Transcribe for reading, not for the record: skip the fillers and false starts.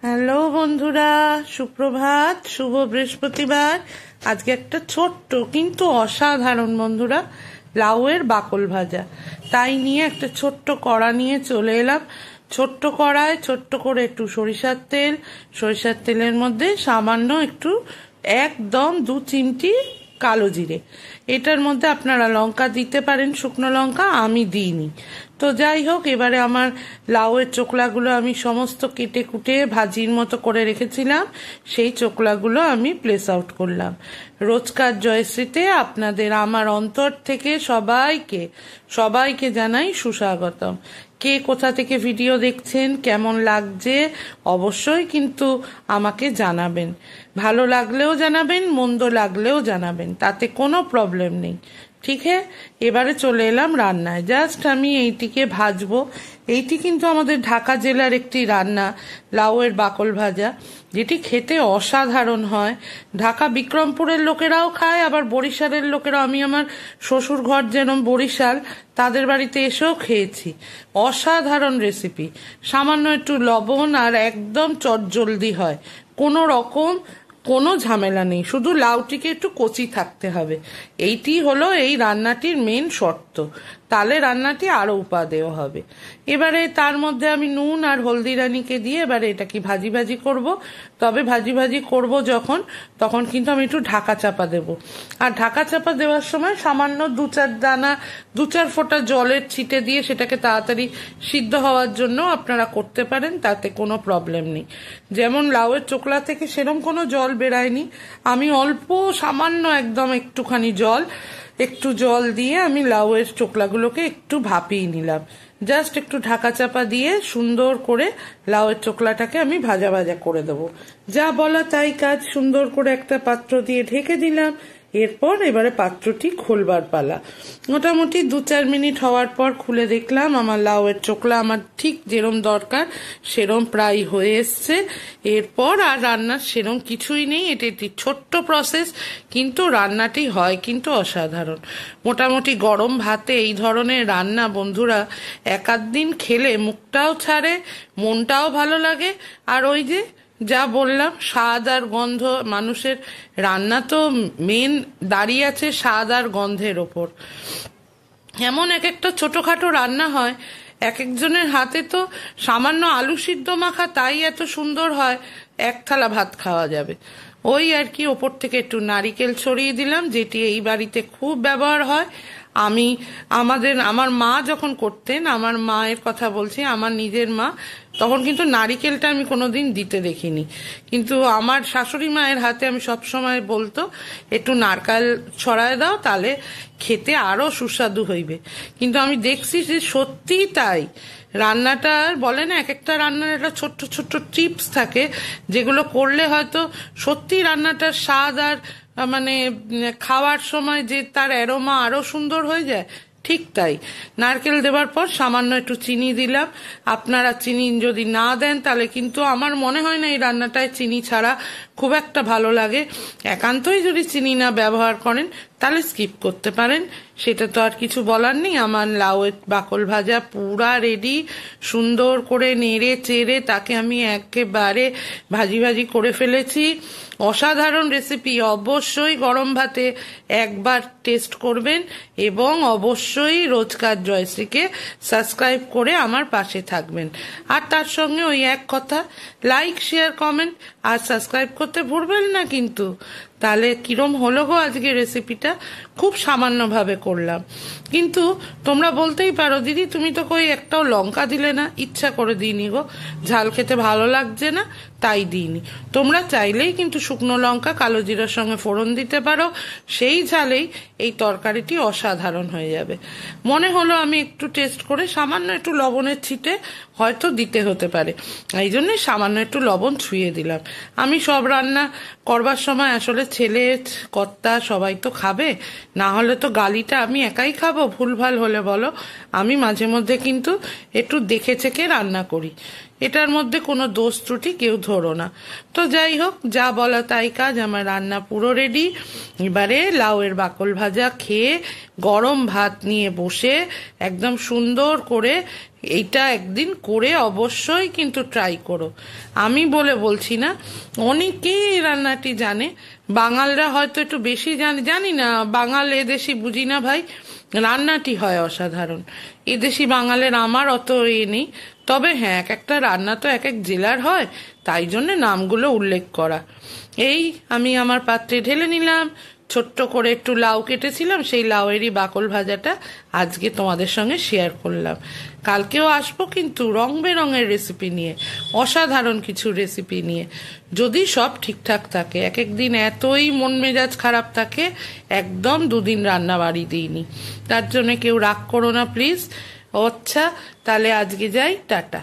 Hello বন্ধুরা, সুপ্রভাত, শুভ বৃহস্পতিবার। আজকে একটা ছোট্ট কিন্তু অসাধারণ বন্ধুরা লাউয়ের বাকল ভাজা, তাই নিয়ে একটা ছোট্ট কড়া নিয়ে চলে এলাম। ছোট্ট কড়ায় ছোট্ট করে একটু সরিষার তেলের মধ্যে সামান্য একটু একদম 2 চিমটি কালো জিরে। এটার মধ্যে আপনারা লঙ্কা দিতে পারেন, শুকনো লঙ্কা, আমি দিইনি। তো যাই হোক, এবারে আমার লাউয়ের চোকলাগুলো আমি সমস্ত কেটে কুটে ভাজির মতো করে রেখেছিলাম, সেই চোকলাগুলো আমি প্লেস আউট করলাম। রোজকার জয়শ্রীতে আপনাদের আমার অন্তর থেকে সবাইকে জানাই সুস্বাগতম। কে কোথা থেকে ভিডিও দেখছেন, কেমন লাগছে অবশ্যই কিন্তু আমাকে জানাবেন। ভালো লাগলেও জানাবেন, মন্দ লাগলেও জানাবেন, তাতে কোনো প্রবলেম নেই। ঠিক হ্যাঁ, এবারে চলে এলাম রান্নায়। জাস্ট আমি এইটিকে ভাজবো। এইটি কিন্তু আমাদের ঢাকা জেলার একটি রান্না, লাউয়ের বাকল ভাজা, যেটি খেতে অসাধারণ হয়। ঢাকা বিক্রমপুরের লোকেরাও খায়, আবার বরিশালের লোকেরাও। আমি আমার শ্বশুর ঘর যেরকম বরিশাল, তাদের বাড়িতে এসেও খেয়েছি। অসাধারণ রেসিপি। সামান্য একটু লবণ আর একদম চটজলদি হয়, কোনো ঝামেলা নেই। শুধু লাউটিকে একটু কচি থাকতে হবে। এইটি হলো এই রান্নাটির মেন শর্ত, তাহলে রান্নাটি আরো উপাদেয় হবে। এবারে তার মধ্যে আমি নুন আর হলদিরানিকে দিয়ে এবারে এটাকে ভাজি করব। তবে ভাজি করব তখন কিন্তু আমি একটু ঢাকা চাপা দেব। আর ঢাকা চাপা দেওয়ার সময় সামান্য 2-4 ফোঁটা জলের ছিটে দিয়ে সেটাকে তাড়াতাড়ি সিদ্ধ হওয়ার জন্য আপনারা করতে পারেন, তাতে কোনো প্রবলেম নেই। যেমন লাউয়ের চোকলা থেকে সেরকম কোনো জল বেরায়নি, আমি অল্প সামান্য একদম একটু জল দিয়ে আমি লাউয়ের চোকলাগুলোকে একটু ভাপিয়ে নিলাম। জাস্ট একটু ঢাকা চাপা দিয়ে সুন্দর করে লাউয়ের চোকলাটাকে আমি ভাজা করে দেবো। যা বলা তাই কাজ। সুন্দর করে একটা পাত্র দিয়ে ঢেকে দিলাম। এরপর এবারে পাত্রটি খোলবার পালা। মোটামুটি 2-4 মিনিট হওয়ার পর খুলে দেখলাম আমার লাউয়ের চোকলা আমার ঠিক যেরম দরকার সেরম প্রায় হয়ে এসছে। এরপর আর রান্নার সেরম কিছুই নেই। এটি একটি ছোট্ট প্রসেস, কিন্তু রান্নাটি হয় কিন্তু অসাধারণ। মোটামুটি গরম ভাতে এই ধরনের রান্না বন্ধুরা এক-আধ দিন খেলে মুখটাও ছাড়ে, মনটাও ভালো লাগে। আর ওই যে যা বললাম, স্বাদ আর গন্ধ, মানুষের রান্না তো মেন দাঁড়িয়ে আছে স্বাদ আর গন্ধের ওপর। এমন এক একটা ছোটখাটো রান্না হয়, এক একজনের হাতে তো সামান্য আলু সিদ্ধ মাখা তাই এত সুন্দর হয়, এক থালা ভাত খাওয়া যাবে। ওই আর কি, ওপর থেকে একটু নারিকেল ছড়িয়ে দিলাম, যেটি এই বাড়িতে খুব ব্যবহার হয়। আমার মা যখন করতেন, আমার মায়ের কথা বলছি, আমার নিজের মা, তখন কিন্তু নারিকেলটা আমি কোনোদিন দিতে দেখিনি। কিন্তু আমার শাশুড়ি মায়ের হাতে আমি সবসময় বলতো একটু নারকেল ছড়ায় দাও, তাহলে খেতে আরো সুস্বাদু হইবে। কিন্তু আমি দেখছি যে সত্যিই তাই। রান্নাটার বলে না, এক একটা রান্নার একটা ছোট্ট ছোট্ট টিপস থাকে, যেগুলো করলে হয়তো সত্যি রান্নাটার স্বাদ আর মানে খাওয়ার সময় যে তার অ্যারোমা আরো সুন্দর হয়ে যায়। ঠিক তাই, নারকেল দেওয়ার পর সামান্য একটু চিনি দিলাম। আপনারা চিনি যদি না দেন তাহলে কিন্তু আমার মনে হয় না এই রান্নাটায় চিনি ছাড়া খুব একটা ভালো লাগে। একান্তই যদি চিনি না ব্যবহার করেন তাহলে স্কিপ করতে পারেন, সেটা তো আর কিছু বলার নেই। আমার লাউয়ের বাকল ভাজা পুরা রেডি। সুন্দর করে নেড়ে চেড়ে তাকে আমি একেবারে ভাজি করে ফেলেছি। অসাধারণ রেসিপি। অবশ্যই গরম ভাতে একবার টেস্ট করবেন, এবং অবশ্যই রোজকার জয়শ্রীকে সাবস্ক্রাইব করে আমার পাশে থাকবেন। আর তার সঙ্গে ওই এক কথা, লাইক, শেয়ার, কমেন্ট আর সাবস্ক্রাইব করতে ভুলবেন না কিন্তু। তাহলে কিরম হলো গো আজকে রেসিপিটা? খুব সামান্যভাবে করলাম, কিন্তু তোমরা বলতেই পারো দিদি তুমি তো কই একটাও লঙ্কা দিলে না। ইচ্ছা করে দিইনি গো, ঝাল খেতে ভালো লাগছে না তাই দিইনি। তোমরা চাইলেই কিন্তু শুকনো লঙ্কা কালো জিরার সঙ্গে ফোড়ন দিতে পারো, সেই ঝালেই এই তরকারিটি অসাধারণ হয়ে যাবে। মনে হলো আমি একটু টেস্ট করে সামান্য একটু লবণের ছিটে হয়তো দিতে হতে পারে, এই জন্য সামান্য একটু লবণ ছুঁয়ে দিলাম। আমি সব রান্না করবার সময় আসলে ছেলে কর্তা সবাই তো খাবে, না হলে তো গালিটা আমি একাই খাবো ভুলভাল হলে বলো। আমি মাঝে মধ্যে কিন্তু একটু দেখে চেখে রান্না করি, এটার মধ্যে কোনো দোষ ত্রুটি কেউ ধরো না। তো যাই হোক, যা বলা তাই কাজ। আমার রান্না পুরো রেডি। এবারে লাউয়ের বাকল ভাজা খেয়ে গরম ভাত নিয়ে বসে একদম সুন্দর করে এইটা একদিন করে অবশ্যই কিন্তু ট্রাই করো। আমি বলছি না, অনেকেই এই রান্নাটি জানে, বাঙালরা হয়তো একটু বেশি জানি না, বাঙাল এদেশি বুঝি না ভাই, রান্নাটি হয় অসাধারণ। এদেশি বাঙালের আমার অত নেই, তবে হ্যাঁ এক একটা রান্না তো এক এক জেলার হয়, তাই জন্য নামগুলো উল্লেখ করা। এই আমি আমার পাত্রে ঢেলে নিলাম, ছোট্ট করে একটু লাউ কেটেছিলাম, সেই লাউয়েরই বাকল ভাজাটা আজকে তোমাদের সঙ্গে শেয়ার করলাম। কালকেও আসবো কিন্তু রং বেরঙের রেসিপি নিয়ে, অসাধারণ কিছু রেসিপি নিয়ে, যদি সব ঠিকঠাক থাকে। এক একদিন এতই মন মেজাজ খারাপ থাকে, একদম দুদিন রান্না বাড়ি দিইনি, তার জন্য কেউ রাগ করো না প্লিজ। আচ্ছা তাহলে আজকে যাই, টাটা।